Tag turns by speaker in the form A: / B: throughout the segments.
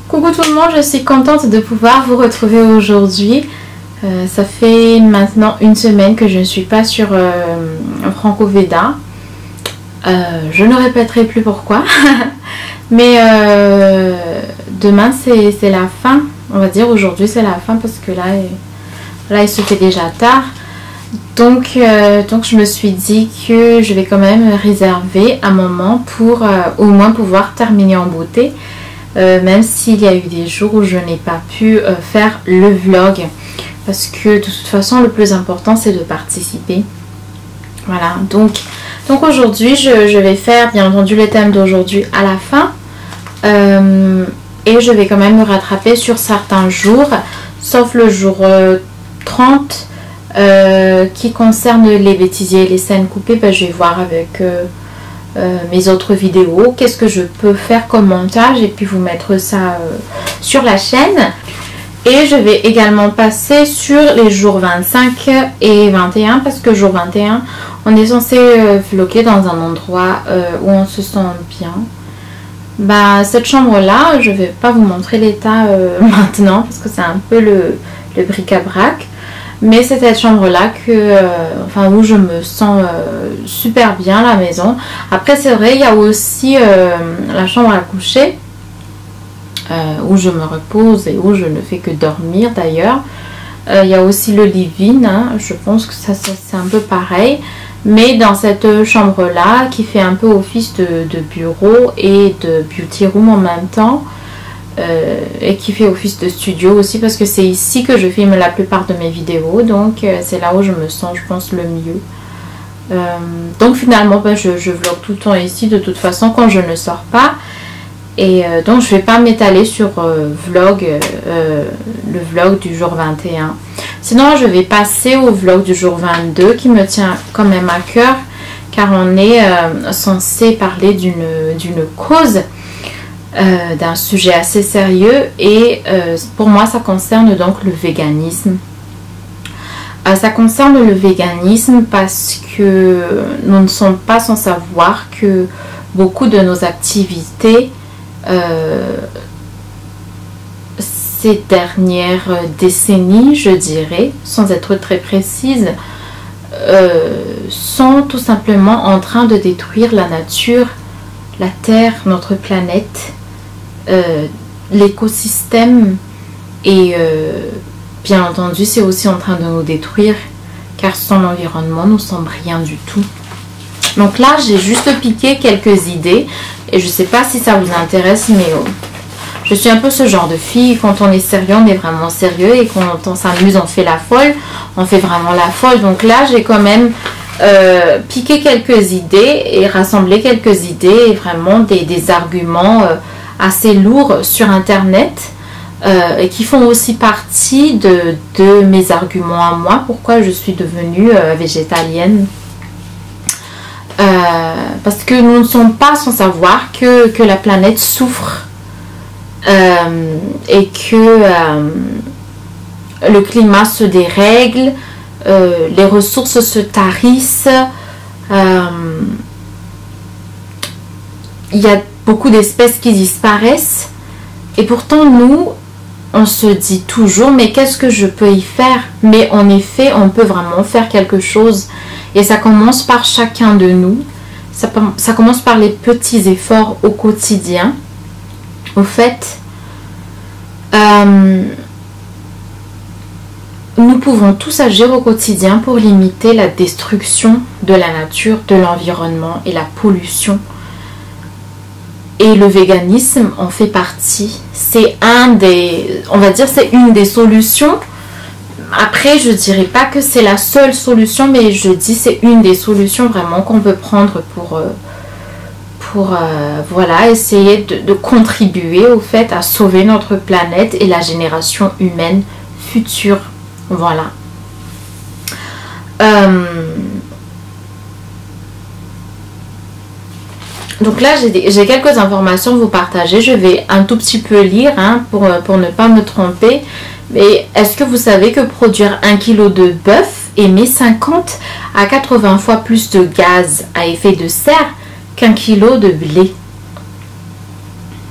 A: Coucou tout le monde, je suis contente de pouvoir vous retrouver aujourd'hui. Ça fait maintenant une semaine que je ne suis pas sur Franco-Veda. Je ne répéterai plus pourquoi. Mais demain c'est la fin. On va dire aujourd'hui c'est la fin parce que là il se fait déjà tard. Donc je me suis dit que je vais quand même réserver un moment pour au moins pouvoir terminer en beauté. Même s'il y a eu des jours où je n'ai pas pu faire le vlog. Parce que de toute façon le plus important c'est de participer. Voilà, donc aujourd'hui je vais faire bien entendu le thème d'aujourd'hui à la fin. Et je vais quand même me rattraper sur certains jours. Sauf le jour 30 qui concerne les bêtisiers et les scènes coupées. Ben, je vais voir avec mes autres vidéos. Qu'est-ce que je peux faire comme montage et puis vous mettre ça sur la chaîne. Et je vais également passer sur les jours 25 et 21 parce que jour 21 on est censé vlogger dans un endroit où on se sent bien. Bah, cette chambre là je vais pas vous montrer l'état maintenant parce que c'est un peu le bric-à-brac, mais c'est cette chambre là que où je me sens super bien, la maison. Après c'est vrai il y a aussi la chambre à coucher où je me repose et où je ne fais que dormir d'ailleurs. Il y a aussi le living, hein. Je pense que ça c'est un peu pareil. Mais dans cette chambre là qui fait un peu office de bureau et de beauty room en même temps. Et qui fait office de studio aussi parce que c'est ici que je filme la plupart de mes vidéos. Donc c'est là où je me sens je pense le mieux. Donc finalement je vlog tout le temps ici de toute façon quand je ne sors pas. Et donc je vais pas m'étaler sur le vlog du jour 21. Sinon je vais passer au vlog du jour 22 qui me tient quand même à cœur. Car on est censé parler d'une cause, d'un sujet assez sérieux. Et pour moi ça concerne donc le véganisme. Ça concerne le véganisme parce que nous ne sommes pas sans savoir que beaucoup de nos activités ces dernières décennies, je dirais, sans être très précise, sont tout simplement en train de détruire la nature, la terre, notre planète, l'écosystème. Et bien entendu c'est aussi en train de nous détruire car sans l'environnement nous ne sommes rien du tout. Donc là j'ai juste piqué quelques idées et je sais pas si ça vous intéresse, mais je suis un peu ce genre de fille. Quand on est sérieux on est vraiment sérieux, et quand on s'amuse on fait la folle, on fait vraiment la folle. Donc là j'ai quand même piqué quelques idées et rassemblé quelques idées et vraiment des arguments assez lourds sur internet et qui font aussi partie de mes arguments à moi, pourquoi je suis devenue végétalienne. Parce que nous ne sommes pas sans savoir que la planète souffre et que le climat se dérègle, les ressources se tarissent, il y a beaucoup d'espèces qui disparaissent. Et pourtant nous on se dit toujours mais qu'est-ce que je peux y faire? Mais en effet on peut vraiment faire quelque chose. Et ça commence par chacun de nous. Ça commence par les petits efforts au quotidien. Au fait, nous pouvons tous agir au quotidien pour limiter la destruction de la nature, de l'environnement et la pollution. Et le véganisme en fait partie. C'est on va dire, c'est une des solutions. Après je dirais pas que c'est la seule solution, mais je dis c'est une des solutions vraiment qu'on peut prendre pour voilà, essayer de contribuer au fait à sauver notre planète et la génération humaine future. Voilà. Donc là j'ai quelques informations à vous partager. Je vais un tout petit peu lire hein, pour ne pas me tromper. Mais est-ce que vous savez que produire 1 kg de bœuf émet 50 à 80 fois plus de gaz à effet de serre qu'1 kg de blé?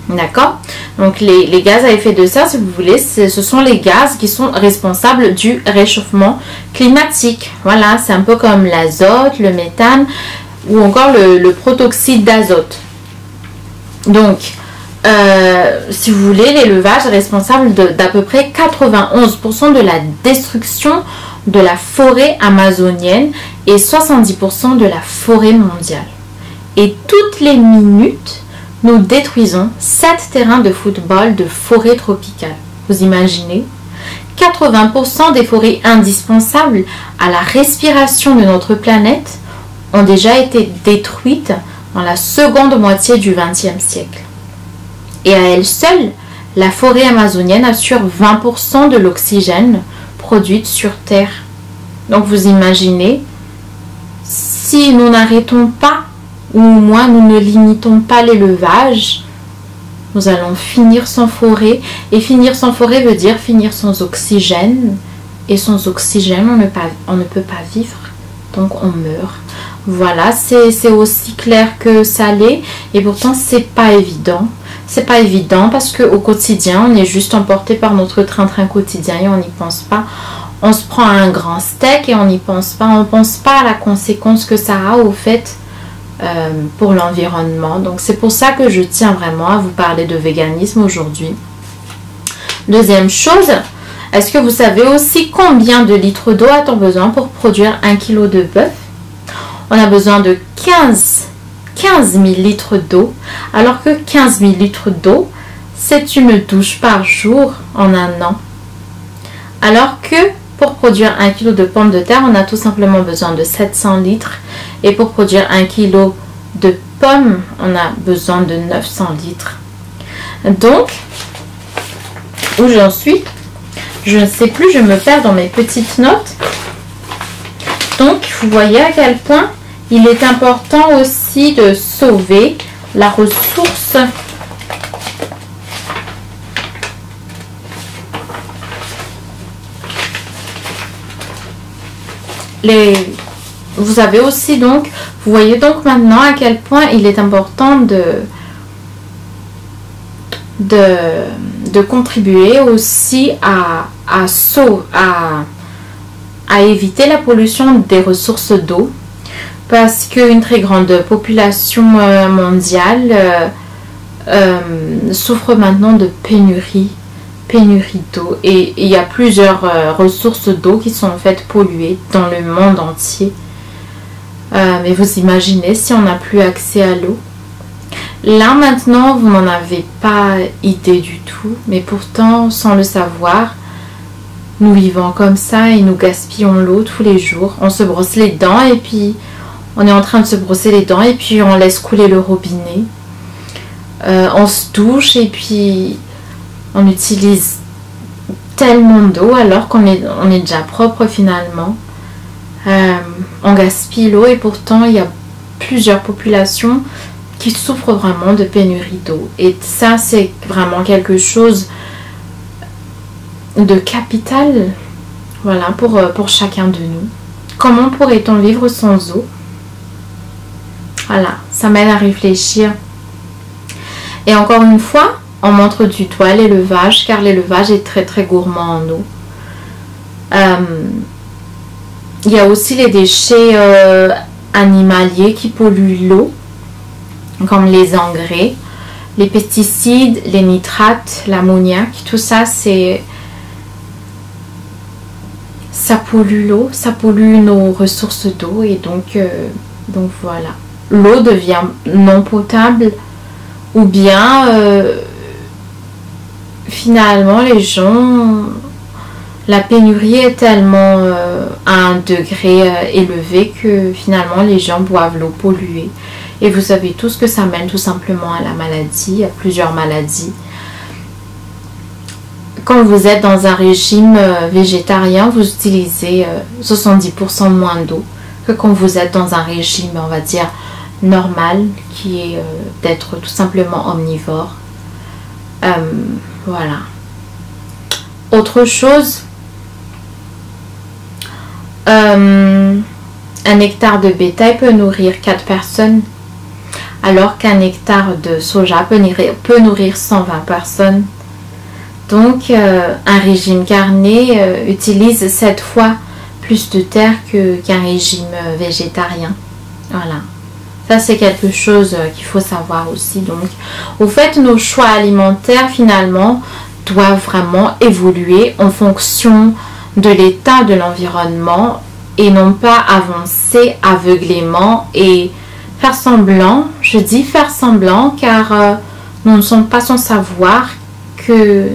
A: D'accord? Donc les gaz à effet de serre, si vous voulez, ce sont les gaz qui sont responsables du réchauffement climatique. Voilà, c'est un peu comme l'azote, le méthane ou encore le protoxyde d'azote. Donc, si vous voulez, l'élevage est responsable d'à peu près 91% de la destruction de la forêt amazonienne et 70% de la forêt mondiale. Et toutes les minutes, nous détruisons 7 terrains de football de forêt tropicale. Vous imaginez? 80% des forêts indispensables à la respiration de notre planète ont déjà été détruites dans la seconde moitié du XXe siècle. Et à elle seule, la forêt amazonienne assure 20% de l'oxygène produit sur Terre. Donc vous imaginez, si nous n'arrêtons pas, ou au moins nous ne limitons pas l'élevage, nous allons finir sans forêt. Et finir sans forêt veut dire finir sans oxygène. Et sans oxygène, on ne peut pas vivre. Donc on meurt. Voilà, c'est aussi clair que ça l'est. Et pourtant, c'est pas évident. C'est pas évident parce qu'au quotidien, on est juste emporté par notre train-train quotidien et on n'y pense pas. On se prend un grand steak et on n'y pense pas. On ne pense pas à la conséquence que ça a au fait pour l'environnement. Donc c'est pour ça que je tiens vraiment à vous parler de véganisme aujourd'hui. Deuxième chose, est-ce que vous savez aussi combien de litres d'eau a-t-on besoin pour produire 1 kg de bœuf? On a besoin de 15 000 litres d'eau, alors que 15 000 litres d'eau, c'est une douche par jour en un an. Alors que pour produire 1 kg de pommes de terre, on a tout simplement besoin de 700 litres. Et pour produire 1 kg de pommes, on a besoin de 900 litres. Donc, où j'en suis, je ne sais plus, je me perds dans mes petites notes. Donc, vous voyez à quel point il est important aussi de sauver la ressource vous avez aussi donc, vous voyez donc maintenant à quel point il est important de contribuer aussi à éviter la pollution des ressources d'eau, parce qu'une très grande population mondiale souffre maintenant de pénurie d'eau, et il y a plusieurs ressources d'eau qui sont en fait polluées dans le monde entier. Mais vous imaginez si on n'a plus accès à l'eau. Là maintenant vous n'en avez pas idée du tout, mais pourtant sans le savoir, nous vivons comme ça et nous gaspillons l'eau tous les jours. On se brosse les dents et puis on est en train de se brosser les dents et puis on laisse couler le robinet. On se douche et puis on utilise tellement d'eau alors qu'on est déjà propre finalement. On gaspille l'eau et pourtant il y a plusieurs populations qui souffrent vraiment de pénurie d'eau. Et ça, c'est vraiment quelque chose de capital, voilà, pour chacun de nous. Comment pourrait-on vivre sans eau? Voilà, ça m'aide à réfléchir. Et encore une fois, on montre du doigt l'élevage, car l'élevage est très très gourmand en eau. Il y a aussi les déchets animaliers qui polluent l'eau, comme les engrais, les pesticides, les nitrates, l'ammoniac, tout ça, ça pollue l'eau, ça pollue nos ressources d'eau, et donc voilà. L'eau devient non potable, ou bien finalement les gens, la pénurie est tellement à un degré élevé que finalement les gens boivent l'eau polluée. Et vous savez tout ce que ça mène tout simplement à la maladie, à plusieurs maladies. Quand vous êtes dans un régime végétarien, vous utilisez 70% moins d'eau que quand vous êtes dans un régime, on va dire, normal, qui est d'être tout simplement omnivore. Voilà. Autre chose, un hectare de bétail peut nourrir 4 personnes. alors qu'un hectare de soja peut nourrir 120 personnes. Donc, un régime carné utilise 7 fois plus de terre qu'un régime végétarien. Voilà. Ça, c'est quelque chose qu'il faut savoir aussi. Donc, au fait, nos choix alimentaires, finalement, doivent vraiment évoluer en fonction de l'état de l'environnement et non pas avancer aveuglément et faire semblant. Je dis faire semblant car nous ne sommes pas sans savoir que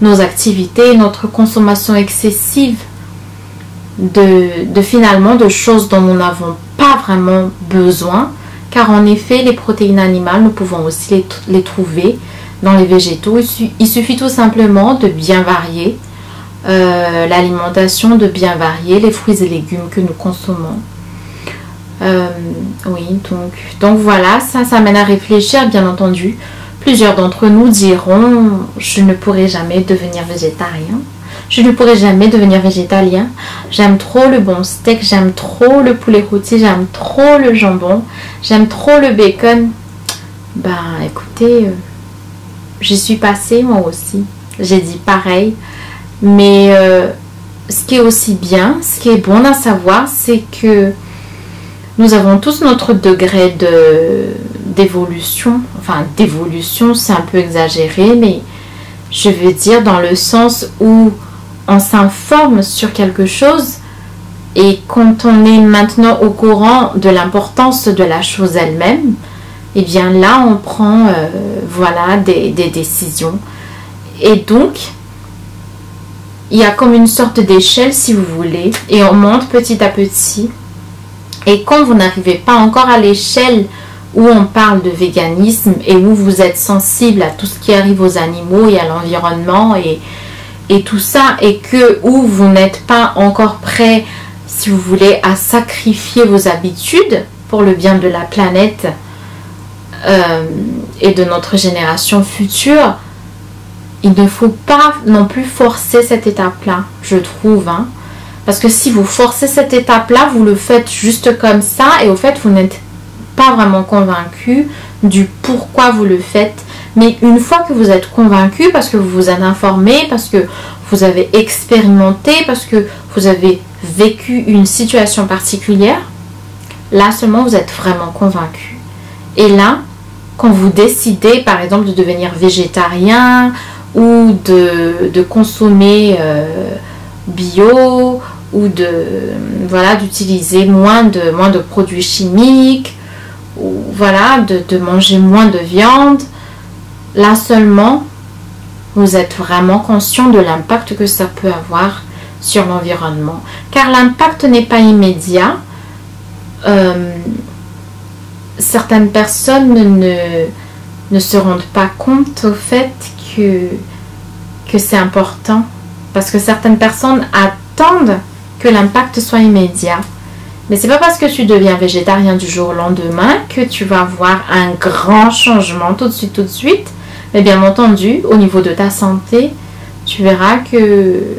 A: nos activités, notre consommation excessive finalement de choses dont nous n'avons pas vraiment besoin, car en effet les protéines animales nous pouvons aussi les trouver dans les végétaux. Il suffit tout simplement de bien varier l'alimentation, de bien varier les fruits et légumes que nous consommons. Oui, donc voilà, ça mène à réfléchir, bien entendu. Plusieurs d'entre nous diront « Je ne pourrai jamais devenir végétarien. Je ne pourrai jamais devenir végétalien. J'aime trop le bon steak, j'aime trop le poulet rôti, j'aime trop le jambon, j'aime trop le bacon. » Ben écoutez, j'y suis passée moi aussi. J'ai dit pareil. Mais ce qui est aussi bien, ce qui est bon à savoir, c'est que nous avons tous notre degré d'évolution. Enfin, d'évolution, c'est un peu exagéré, mais je veux dire dans le sens où on s'informe sur quelque chose et quand on est maintenant au courant de l'importance de la chose elle-même, et bien là, on prend voilà, des décisions. Et donc, il y a comme une sorte d'échelle, si vous voulez, et on monte petit à petit. Et quand vous n'arrivez pas encore à l'échelle où on parle de véganisme et où vous êtes sensible à tout ce qui arrive aux animaux et à l'environnement et tout ça, et que où vous n'êtes pas encore prêt, si vous voulez, à sacrifier vos habitudes pour le bien de la planète et de notre génération future, il ne faut pas non plus forcer cette étape-là, je trouve. Hein. Parce que si vous forcez cette étape-là, vous le faites juste comme ça et au fait, vous n'êtes pas vraiment convaincu du pourquoi vous le faites. Mais une fois que vous êtes convaincu, parce que vous vous êtes informé, parce que vous avez expérimenté, parce que vous avez vécu une situation particulière, là seulement vous êtes vraiment convaincu. Et là, quand vous décidez par exemple de devenir végétarien ou de consommer bio ou voilà, d'utiliser moins de produits chimiques ou voilà, de manger moins de viande, là seulement vous êtes vraiment conscient de l'impact que ça peut avoir sur l'environnement. Car l'impact n'est pas immédiat. Certaines personnes ne se rendent pas compte au fait que c'est important. Parce que certaines personnes attendent que l'impact soit immédiat. Mais c'est pas parce que tu deviens végétarien du jour au lendemain que tu vas voir un grand changement tout de suite. Mais bien entendu, au niveau de ta santé, tu verras que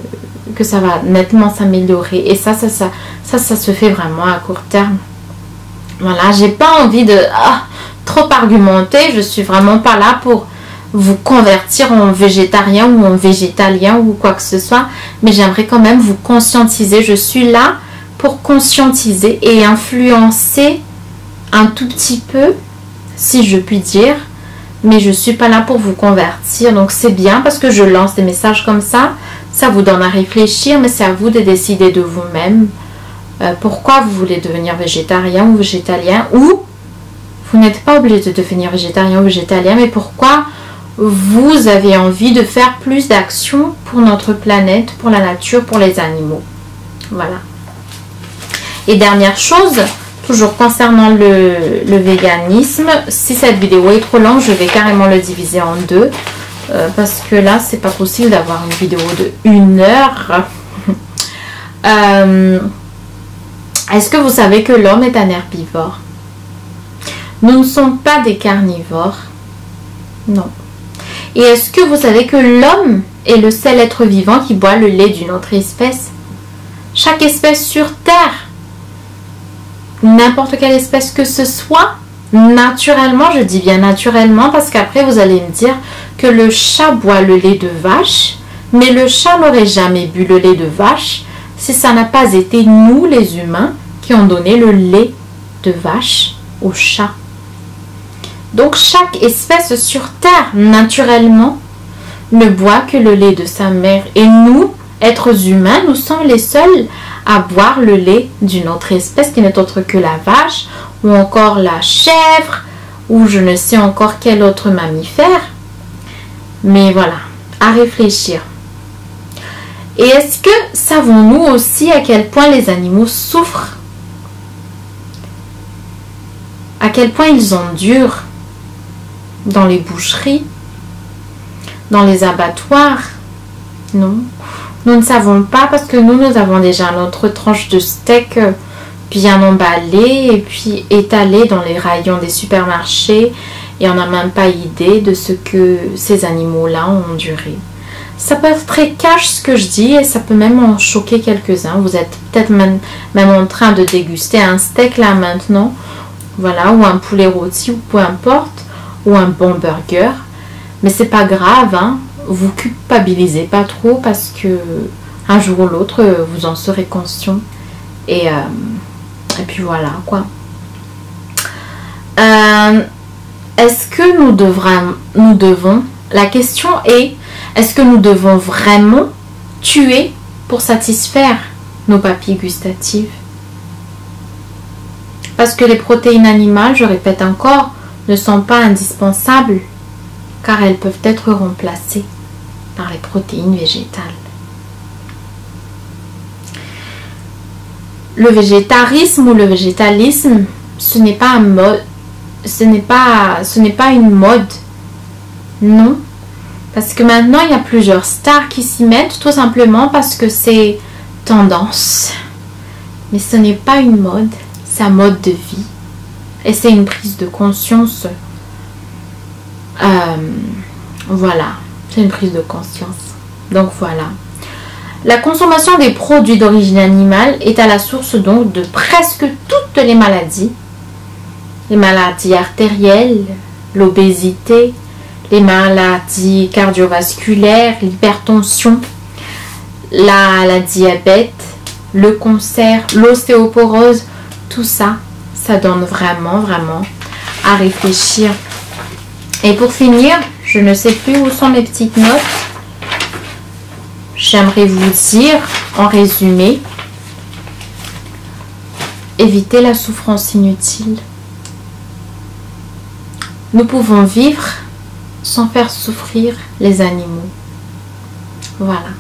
A: ça va nettement s'améliorer. Et ça se fait vraiment à court terme. Voilà, j'ai pas envie de trop argumenter. Je suis vraiment pas là pour vous convertir en végétarien ou en végétalien ou quoi que ce soit. Mais j'aimerais quand même vous conscientiser. Je suis là pour conscientiser et influencer un tout petit peu, si je puis dire. Mais je ne suis pas là pour vous convertir. Donc c'est bien parce que je lance des messages comme ça. Ça vous donne à réfléchir, mais c'est à vous de décider de vous-même pourquoi vous voulez devenir végétarien ou végétalien. Ou vous n'êtes pas obligé de devenir végétarien ou végétalien, mais pourquoi vous avez envie de faire plus d'actions pour notre planète, pour la nature, pour les animaux. Voilà. Et dernière chose, toujours concernant le véganisme, si cette vidéo est trop longue, je vais carrément le diviser en deux. Parce que là, c'est pas possible d'avoir une vidéo de 1 heure. Est-ce que vous savez que l'homme est un herbivore? Nous ne sommes pas des carnivores. Non. Et est-ce que vous savez que l'homme est le seul être vivant qui boit le lait d'une autre espèce? Chaque espèce sur Terre, n'importe quelle espèce que ce soit, naturellement, je dis bien naturellement, parce qu'après vous allez me dire que le chat boit le lait de vache, mais le chat n'aurait jamais bu le lait de vache si ça n'a pas été nous les humains qui ont donné le lait de vache au chat. Donc chaque espèce sur Terre, naturellement, ne boit que le lait de sa mère. Et nous, êtres humains, nous sommes les seuls à boire le lait d'une autre espèce qui n'est autre que la vache, ou encore la chèvre, ou je ne sais encore quel autre mammifère. Mais voilà, à réfléchir. Et est-ce que savons-nous aussi à quel point les animaux souffrent? À quel point ils endurent dans les boucheries, dans les abattoirs? Non, nous ne savons pas parce que nous avons déjà notre tranche de steak bien emballée et puis étalée dans les rayons des supermarchés et on n'a même pas idée de ce que ces animaux-là ont enduré. Ça peut être très cash ce que je dis et ça peut même en choquer quelques-uns. Vous êtes peut-être même en train de déguster un steak là maintenant, voilà, ou un poulet rôti ou peu importe, ou un bon burger. Mais c'est pas grave, hein. Vous culpabilisez pas trop parce que un jour ou l'autre vous en serez conscient et puis voilà quoi. Est-ce que nous devons, la question est-ce que nous devons vraiment tuer pour satisfaire nos papilles gustatives? Parce que les protéines animales, je répète encore, ne sont pas indispensables car elles peuvent être remplacées par les protéines végétales. Le végétarisme ou le végétalisme, ce n'est pas un mode, ce n'est pas une mode, non. Parce que maintenant, il y a plusieurs stars qui s'y mettent, tout simplement parce que c'est tendance. Mais ce n'est pas une mode, c'est un mode de vie. Et c'est une prise de conscience. Voilà, c'est une prise de conscience. Donc voilà. La consommation des produits d'origine animale est à la source donc de presque toutes les maladies. Les maladies artérielles, l'obésité, les maladies cardiovasculaires, l'hypertension, la diabète, le cancer, l'ostéoporose, tout ça, ça donne vraiment à réfléchir. Et pour finir, je ne sais plus où sont mes petites notes. J'aimerais vous dire, en résumé, évitez la souffrance inutile. Nous pouvons vivre sans faire souffrir les animaux. Voilà.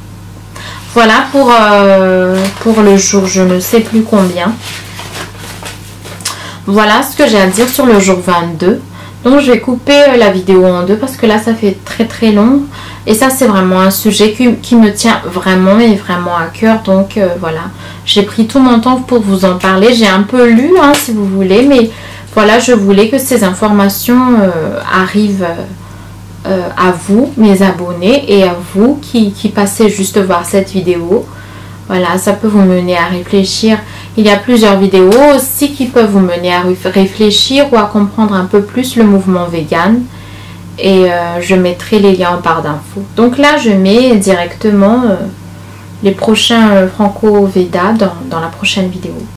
A: Voilà pour le jour, je ne sais plus combien. Voilà ce que j'ai à dire sur le jour 22. Donc je vais couper la vidéo en deux parce que là ça fait très long. Et ça c'est vraiment un sujet qui me tient vraiment à cœur. Donc voilà, j'ai pris tout mon temps pour vous en parler. J'ai un peu lu hein, si vous voulez. Mais voilà, je voulais que ces informations arrivent à vous, mes abonnés, et à vous qui passez juste voir cette vidéo. Voilà, ça peut vous mener à réfléchir. Il y a plusieurs vidéos aussi qui peuvent vous mener à réfléchir ou à comprendre un peu plus le mouvement vegan. Et je mettrai les liens en barre d'infos. Donc là, je mets directement les prochains Franco Veda dans la prochaine vidéo.